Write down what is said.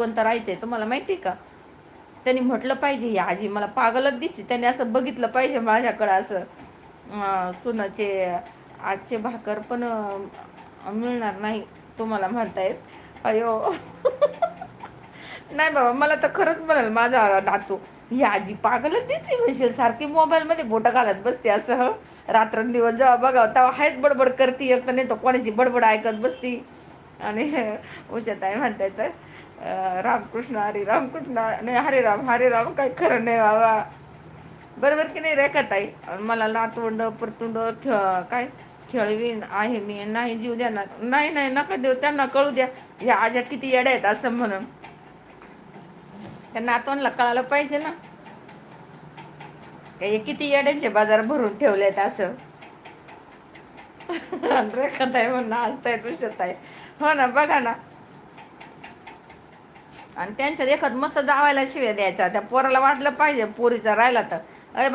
कोणतं राहायचंय तुम्हाला माहिती आहे का? त्यांनी म्हटलं पाहिजे ही आजी मला पागलच दिसते, त्यांनी असं बघितलं पाहिजे माझ्याकडं असं. सुनाचे आजचे भाकर पण मिळणार नाही तुम्हाला म्हणतायत. अयो नाही बाबा, मला तर खरंच म्हणाल माझा नातू, ही आजी पागलच दिसते म्हणजे सारखी मोबाईलमध्ये बोटं घालत बसते असं. रात्रंदिवस जेव्हा बघा तेव्हा हायच बडबड करते, एक तर नाही तर कोणाची बडबड ऐकत बसती. आणि उषाताई म्हणताय तर रामकृष्ण हरी रामकृष्ण नाही हरे राम, काही खरं नाही बाबा. बरोबर की नाही रेखाताई? मला नातवंड परतुंड काय खेळवीन आहे मी, नाही जीव देणार, नाही नाही नका देऊ, त्यांना कळू द्या या आज्या किती येड्या आहेत असं म्हणून. त्या नातवांना कळायला पाहिजे ना हे किती येड्यांचे बाजार भरून ठेवलेत असं. रेखाताई म्हणून हसतायत तुझ्याताई. हो ना, बघा ना. आणि त्यांच्यात एखाद मस्त जावायला शिव्या द्यायचा, त्या पोराला वाटलं पाहिजे पोरीचा राहिला तर अरे